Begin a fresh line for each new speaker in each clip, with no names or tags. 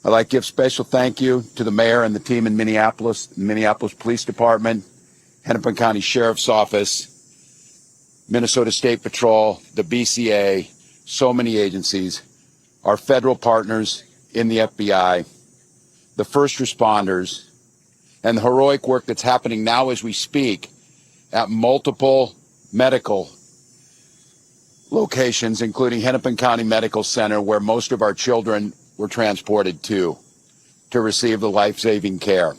I'd like to give special thank you to the mayor and the team in Minneapolis, the Minneapolis Police Department, Hennepin County Sheriff's Office, Minnesota State Patrol, the BCA, so many agencies, our federal partners in the FBI, the first responders, and the heroic work that's happening now as we speak at multiple medical locations, including Hennepin County Medical Center, where most of our children were transported to receive the life-saving care.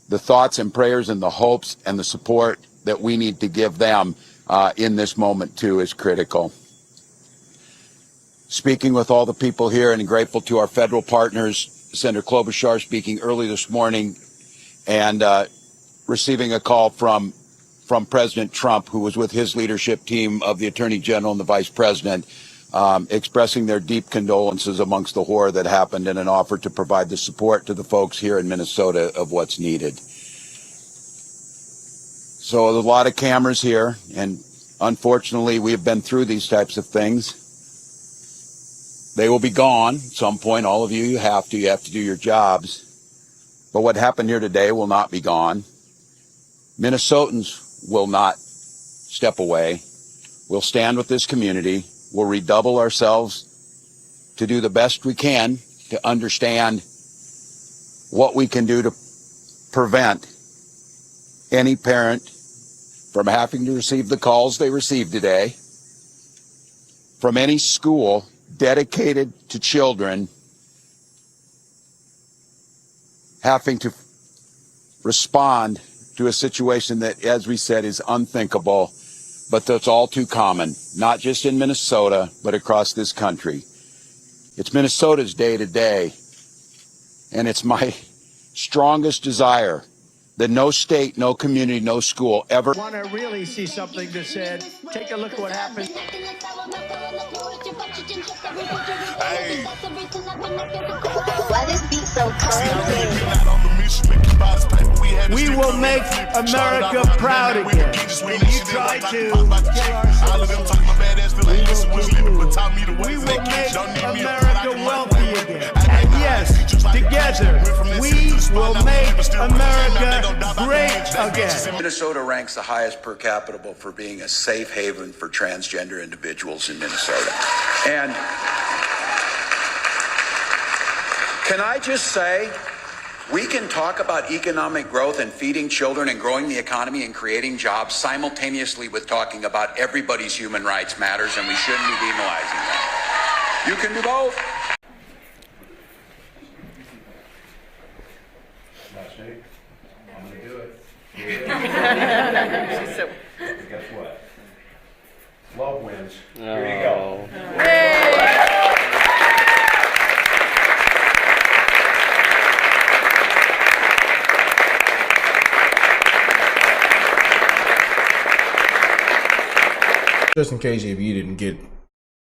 The thoughts and prayers and the hopes and the support that we need to give them in this moment, too, is critical. Speaking with all the people here and grateful to our federal partners, Senator Klobuchar speaking early this morning and receiving a call from President Trump, who was with his leadership team of the Attorney General and the Vice President, expressing their deep condolences amongst the horror that happened and an offer to provide the support to the folks here in Minnesota of what's needed. So a lot of cameras here, and unfortunately we have been through these types of things. They will be gone at some point. All of you, you have to do your jobs. But what happened here today will not be gone. Minnesotans will not step away. We'll stand with this community. We'll redouble ourselves to do the best we can to understand what we can do to prevent any parent from having to receive the calls they received today, from any school dedicated to children having to respond to a situation that, as we said, is unthinkable, but that's all too common, not just in Minnesota, but across this country. It's Minnesota's day to day, and it's my strongest desire that no state, no community, no school ever
want to really see something that said, take a look at what happened.
Hey.
Why this beat so cold?
We will make America proud again. When you try to we will make America wealthy again. And yes, together, we will make America great again.
Minnesota ranks the highest per capita for being a safe haven for transgender individuals in Minnesota. And can I just say, we can talk about economic growth and feeding children and growing the economy and creating jobs simultaneously with talking about everybody's human rights matters, and we shouldn't be demonizing that. You can do both.
I'm gonna do it. Guess what? Love wins. Here you go.
Just in case if you didn't get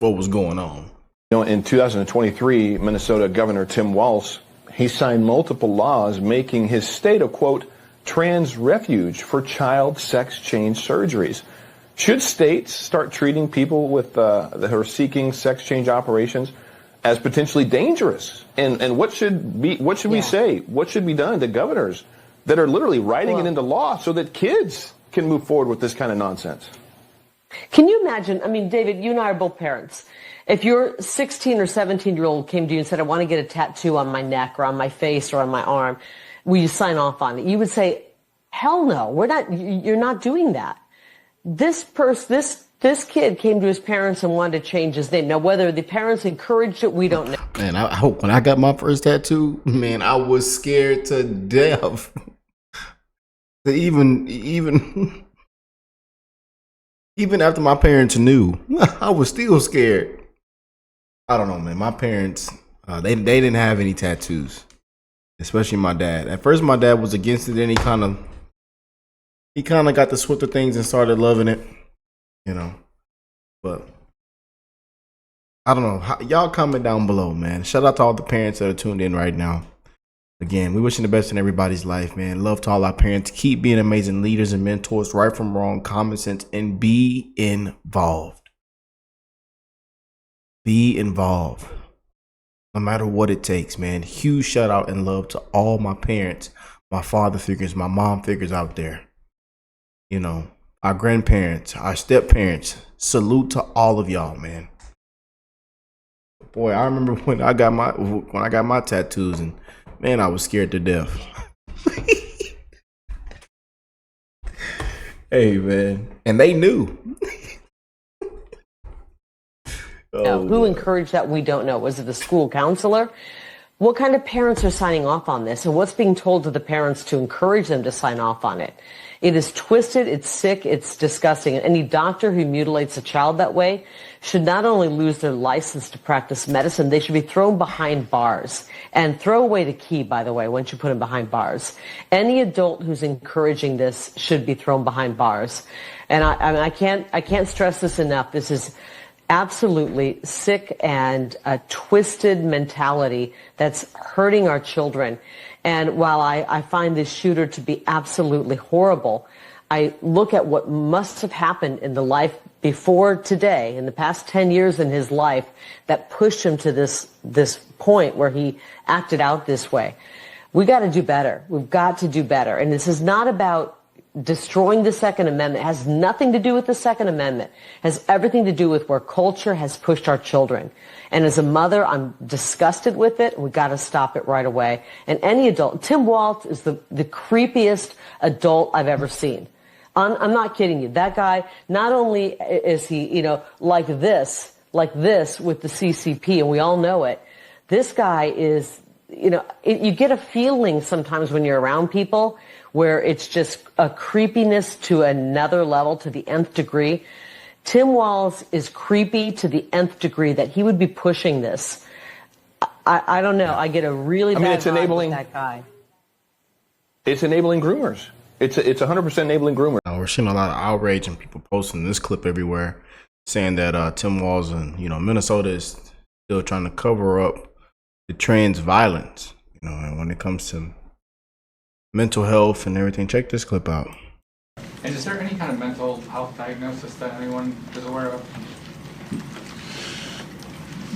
what was going on.
You know, in 2023, Minnesota Governor Tim Walz, he signed multiple laws making his state a, quote, trans refuge for child sex change surgeries. Should states start treating people with who are seeking sex change operations as potentially dangerous? And what should we say? What should be done to governors that are literally writing it into law so that kids can move forward with this kind of nonsense?
Can you imagine? I mean, David, you and I are both parents. If your 16 or 17-year-old came to you and said, I want to get a tattoo on my neck or on my face or on my arm, will you sign off on it? You would say, hell no, you're not doing that. This kid came to his parents and wanted to change his name. Now, whether the parents encouraged it, we don't know.
Man, I hope when I got my first tattoo, man, I was scared to death. To even after my parents knew, I was still scared. I don't know, man. My parents, they didn't have any tattoos, especially my dad. At first, my dad was against it, then he kind of got the switch of things and started loving it, you know. But I don't know. Y'all comment down below, man. Shout out to all the parents that are tuned in right now. Again, we wishing the best in everybody's life, man. Love to all our parents. Keep being amazing leaders and mentors, right from wrong, common sense, and be involved. Be involved. no matter what it takes, man. Huge shout out and love to all my parents, my father figures, my mom figures out there. You know, our grandparents, our step parents. Salute to all of y'all, man. Boy, I remember when I got my tattoos, and man, I was scared to death. Hey, man, and they knew.
No, who encouraged that? We don't know. Was it the school counselor? What kind of parents are signing off on this? And what's being told to the parents to encourage them to sign off on it? It is twisted, it's sick, it's disgusting. And any doctor who mutilates a child that way should not only lose their license to practice medicine, they should be thrown behind bars. And throw away the key, by the way, once you put him behind bars. Any adult who's encouraging this should be thrown behind bars. And I can't stress this enough. This is absolutely sick and a twisted mentality that's hurting our children. And while I find this shooter to be absolutely horrible, I look at what must have happened in the life before today, in the past 10 years in his life, that pushed him to this point where he acted out this way. We got to do better. We've got to do better. And this is not about destroying the Second Amendment. It has nothing to do with the Second Amendment. It has everything to do with where culture has pushed our children. And as a mother, I'm disgusted with it. We got to stop it right away. And any adult, Tim Walz is the creepiest adult I've ever seen. I'm not kidding you. That guy, not only is he, like this with the CCP, and we all know it. This guy is, you get a feeling sometimes when you're around people where it's just a creepiness to another level, to the nth degree. Tim Walz is creepy to the nth degree that he would be pushing this. I don't know. I get a really bad vibe with that guy.
It's enabling groomers. It's 100% enabling groomers.
We're seeing a lot of outrage and people posting this clip everywhere, saying that Tim Walz and Minnesota is still trying to cover up the trans violence. And when it comes to mental health and everything, check this clip out.
And is there any kind of mental health diagnosis that anyone is aware of?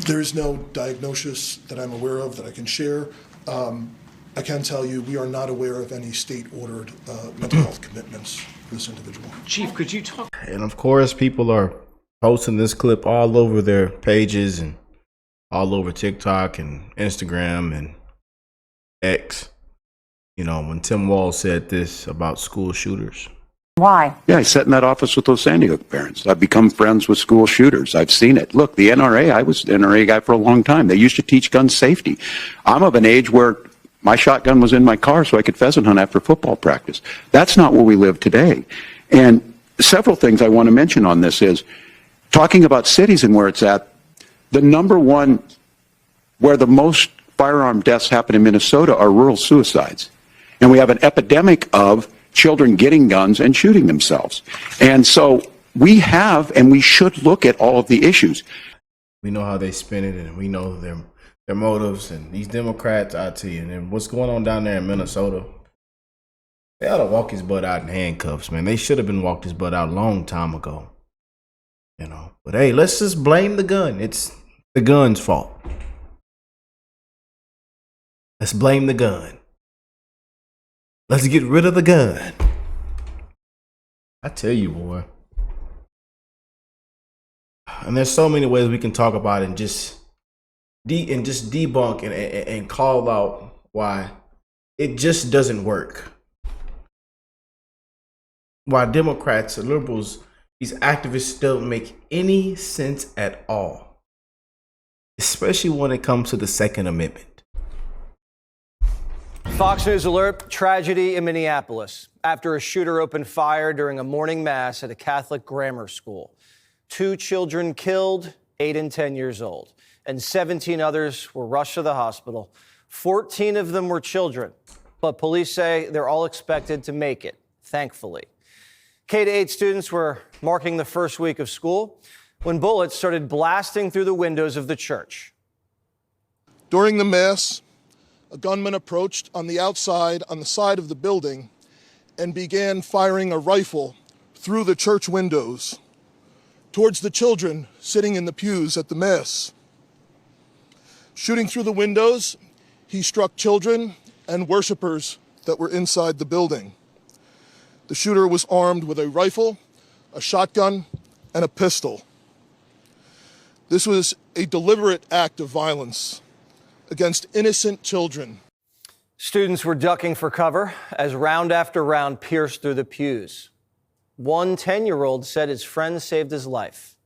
There is no diagnosis that I'm aware of that I can share. I can tell you we are not aware of any state-ordered mental health commitments for this individual.
Chief, could you talk?
And of course, people are posting this clip all over their pages and all over TikTok and Instagram and X. When Tim Walz said this about school shooters.
Why?
Yeah, I sat in that office with those Sandy Hook parents. I've become friends with school shooters. I've seen it. Look, the NRA, I was an NRA guy for a long time. They used to teach gun safety. I'm of an age where my shotgun was in my car so I could pheasant hunt after football practice. That's not where we live today. And several things I want to mention on this is, talking about cities and where it's at, the number one where the most firearm deaths happen in Minnesota are rural suicides. And we have an epidemic of children getting guns and shooting themselves. And so we have, and we should look at all of the issues.
We know how they spin it, and we know their motives. And these Democrats, I tell you, and what's going on down there in Minnesota, they ought to walk his butt out in handcuffs, man. They should have been walked his butt out a long time ago. But hey, let's just blame the gun. It's the gun's fault. Let's blame the gun. Let's get rid of the gun. I tell you, boy. And there's so many ways we can talk about it and just debunk and call out why it just doesn't work. Why Democrats and liberals, these activists, don't make any sense at all. Especially when it comes to the Second Amendment.
Fox News alert, tragedy in Minneapolis after a shooter opened fire during a morning mass at a Catholic grammar school. 2 children killed, 8 and 10 years old, and 17 others were rushed to the hospital. 14 of them were children, but police say they're all expected to make it, thankfully. K-8 students were marking the first week of school when bullets started blasting through the windows of the church.
During the mass, a gunman approached on the outside, on the side of the building, and began firing a rifle through the church windows towards the children sitting in the pews at the mass. Shooting through the windows, he struck children and worshipers that were inside the building. The shooter was armed with a rifle, a shotgun, and a pistol. This was a deliberate act of violence against innocent children.
Students were ducking for cover as round after round pierced through the pews. One 10-year-old said his friend saved his life.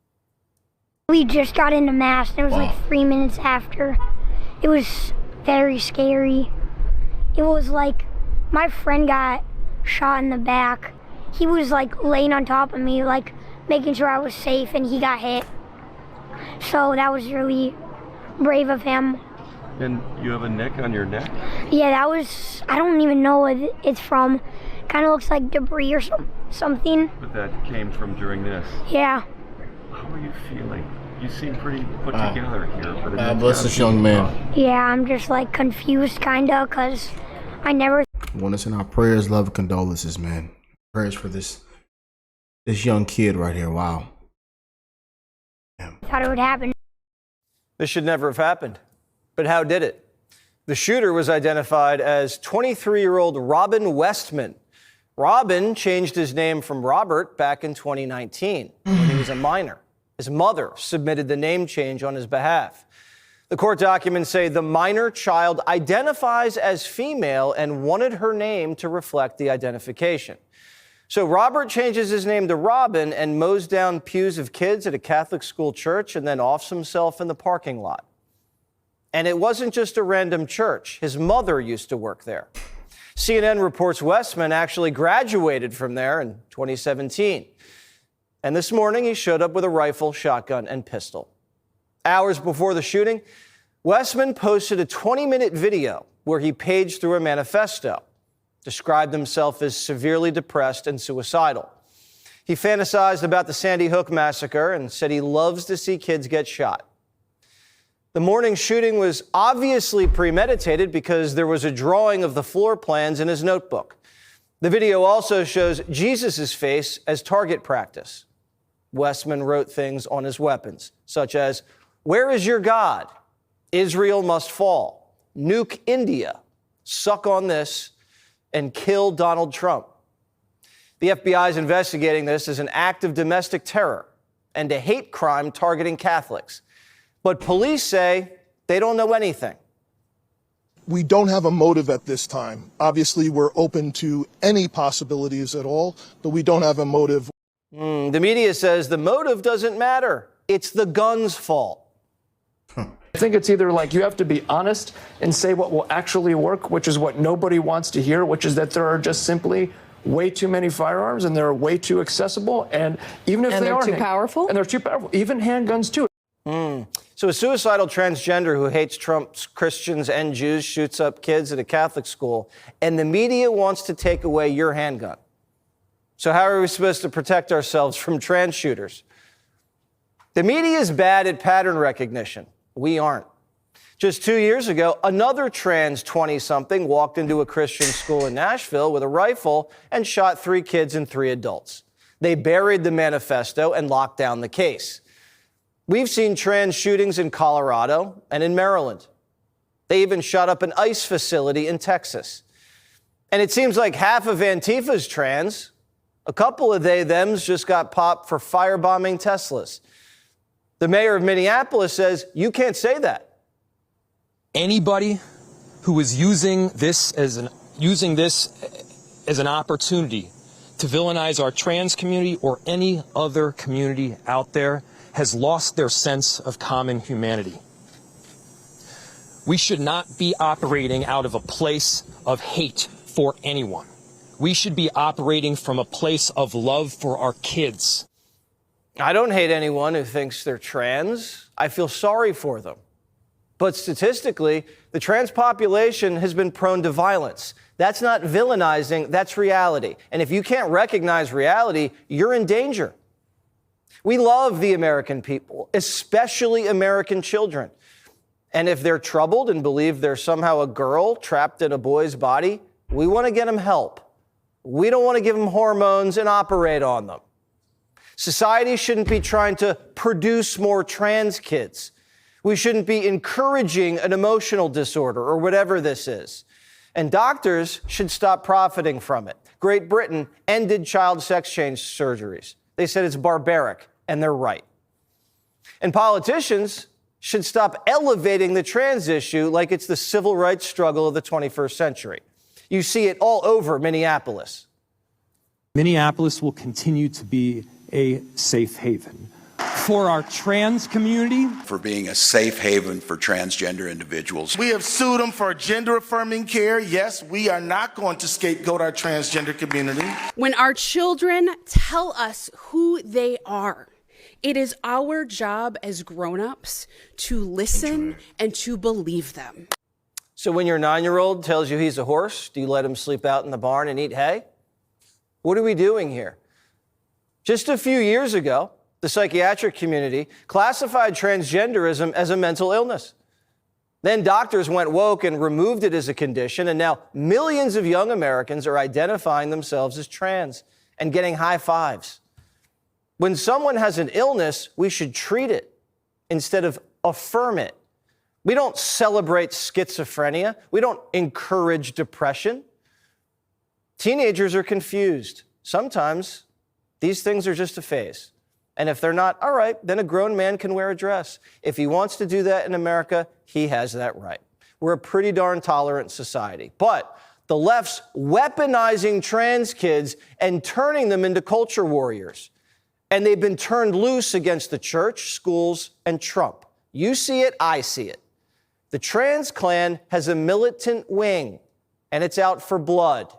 We just got into mass, and it was like 3 minutes after. It was very scary. It was like my friend got shot in the back. He was like laying on top of me, like making sure I was safe, and he got hit. So that was really brave of him.
And you have a nick on your neck?
Yeah, that was, I don't even know what it's from. Kind of looks like debris or something.
But that came from during this?
Yeah.
How are you feeling? You seem pretty put together here.
God bless this young man.
Yeah, I'm just like confused kinda, because I never...
I want to send our prayers, love, and condolences, man. Prayers for this young kid right here. Wow.
thought it would happen.
This should never have happened. But how did it? The shooter was identified as 23-year-old Robin Westman. Robin changed his name from Robert back in 2019 when he was a minor. His mother submitted the name change on his behalf. The court documents say the minor child identifies as female and wanted her name to reflect the identification. So Robert changes his name to Robin and mows down pews of kids at a Catholic school church and then offs himself in the parking lot. And it wasn't just a random church. His mother used to work there. CNN reports Westman actually graduated from there in 2017. And this morning, he showed up with a rifle, shotgun, and pistol. Hours before the shooting, Westman posted a 20-minute video where he paged through a manifesto, described himself as severely depressed and suicidal. He fantasized about the Sandy Hook massacre and said he loves to see kids get shot. The morning shooting was obviously premeditated because there was a drawing of the floor plans in his notebook. The video also shows Jesus' face as target practice. Westman wrote things on his weapons, such as, "Where is your God? Israel must fall. Nuke India. Suck on this. And kill Donald Trump." The FBI is investigating this as an act of domestic terror and a hate crime targeting Catholics. But police say they don't know anything.
We don't have a motive at this time. Obviously, we're open to any possibilities at all, but we don't have a motive.
The media says the motive doesn't matter. It's the gun's fault.
I think it's either like you have to be honest and say what will actually work, which is what nobody wants to hear, which is that there are just simply way too many firearms and they're way too accessible. And even if they're too powerful? And they're too powerful. Even handguns, too.
So a suicidal transgender who hates Trump's Christians and Jews shoots up kids at a Catholic school, and the media wants to take away your handgun. So how are we supposed to protect ourselves from trans shooters? The media is bad at pattern recognition. We aren't. Just 2 years ago, another trans 20-something walked into a Christian school in Nashville with a rifle and shot 3 kids and 3 adults. They buried the manifesto and locked down the case. We've seen trans shootings in Colorado and in Maryland. They even shot up an ICE facility in Texas. And it seems like half of Antifa's trans. A couple of they-thems just got popped for firebombing Teslas. The mayor of Minneapolis says you can't say that.
Anybody who is using this as an opportunity to villainize our trans community or any other community out there has lost their sense of common humanity. We should not be operating out of a place of hate for anyone. We should be operating from a place of love for our kids.
I don't hate anyone who thinks they're trans. I feel sorry for them. But statistically, the trans population has been prone to violence. That's not villainizing, that's reality. And if you can't recognize reality, you're in danger. We love the American people, especially American children. And if they're troubled and believe they're somehow a girl trapped in a boy's body, we want to get them help. We don't want to give them hormones and operate on them. Society shouldn't be trying to produce more trans kids. We shouldn't be encouraging an emotional disorder or whatever this is. And doctors should stop profiting from it. Great Britain ended child sex change surgeries. They said it's barbaric, and they're right. And politicians should stop elevating the trans issue like it's the civil rights struggle of the 21st century. You see it all over Minneapolis.
Minneapolis will continue to be a safe haven for our trans community.
For being a safe haven for transgender individuals.
We have sued them for gender-affirming care. Yes, we are not going to scapegoat our transgender community.
When our children tell us who they are, it is our job as grown-ups to listen and to believe them.
So when your 9-year-old tells you he's a horse, do you let him sleep out in the barn and eat hay? What are we doing here? Just a few years ago, the psychiatric community classified transgenderism as a mental illness. Then doctors went woke and removed it as a condition, and now millions of young Americans are identifying themselves as trans and getting high fives. When someone has an illness, we should treat it instead of affirm it. We don't celebrate schizophrenia. We don't encourage depression. Teenagers are confused. Sometimes these things are just a phase. And if they're not, all right, then a grown man can wear a dress. If he wants to do that in America, he has that right. We're a pretty darn tolerant society. But the left's weaponizing trans kids and turning them into culture warriors. And they've been turned loose against the church, schools, and Trump. You see it, I see it. The trans Klan has a militant wing, and it's out for blood.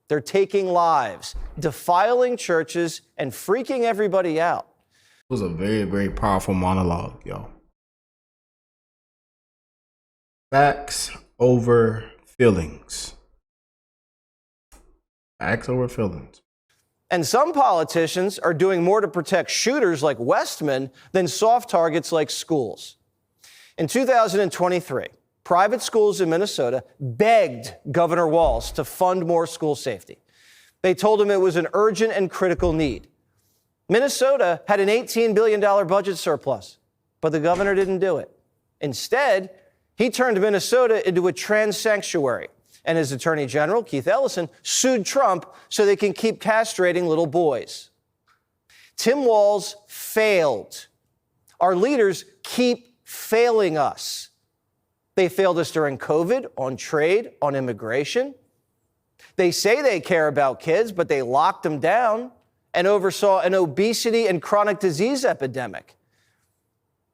They're taking lives, defiling churches, and freaking everybody out.
It was a very, very powerful monologue, y'all. Facts over feelings. Facts over feelings.
And some politicians are doing more to protect shooters like Westman than soft targets like schools. In 2023, private schools in Minnesota begged Governor Walz to fund more school safety. They told him it was an urgent and critical need. Minnesota had an $18 billion budget surplus, but the governor didn't do it. Instead, he turned Minnesota into a trans sanctuary. And his attorney general, Keith Ellison, sued Trump so they can keep castrating little boys. Tim Walz failed. Our leaders keep failing us. They failed us during COVID, on trade, on immigration. They say they care about kids, but they locked them down and oversaw an obesity and chronic disease epidemic.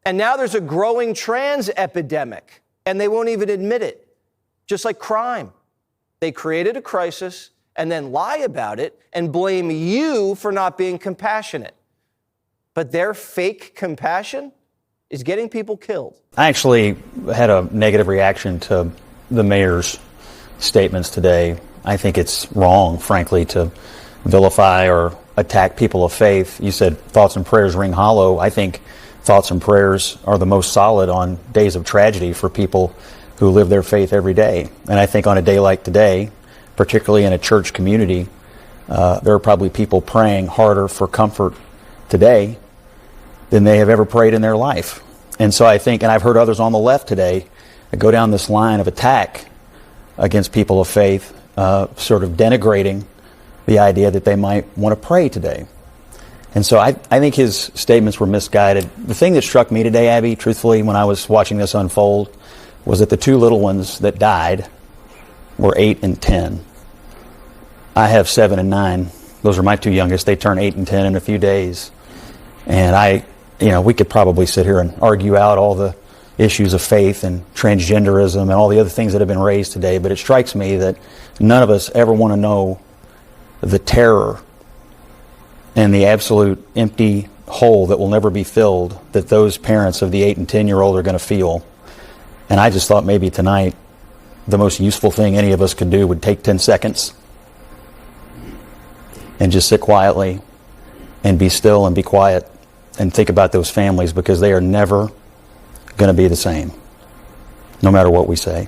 And now there's a growing trans epidemic, and they won't even admit it, just like crime. They created a crisis and then lie about it and blame you for not being compassionate. But their fake compassion is getting people killed.
I actually had a negative reaction to the mayor's statements today. I think it's wrong, frankly, to vilify or attack people of faith. You said thoughts and prayers ring hollow. I think thoughts and prayers are the most solid on days of tragedy for people who live their faith every day. And I think on a day like today, particularly in a church community, there are probably people praying harder for comfort today than they have ever prayed in their life. And so I think, and I've heard others on the left today go down this line of attack against people of faith, sort of denigrating the idea that they might want to pray today. And so I think his statements were misguided. The thing that struck me today, Abby, truthfully, when I was watching this unfold, was that the two little ones that died were 8 and 10. I have 7 and 9. Those are my two youngest. They turn 8 and 10 in a few days. And we could probably sit here and argue out all the issues of faith and transgenderism and all the other things that have been raised today, but it strikes me that none of us ever want to know the terror and the absolute empty hole that will never be filled that those parents of the 8 and 10-year-old are going to feel. And I just thought maybe tonight the most useful thing any of us could do would take 10 seconds and just sit quietly and be still and be quiet and think about those families, because they are never going to be the same, no matter what we say.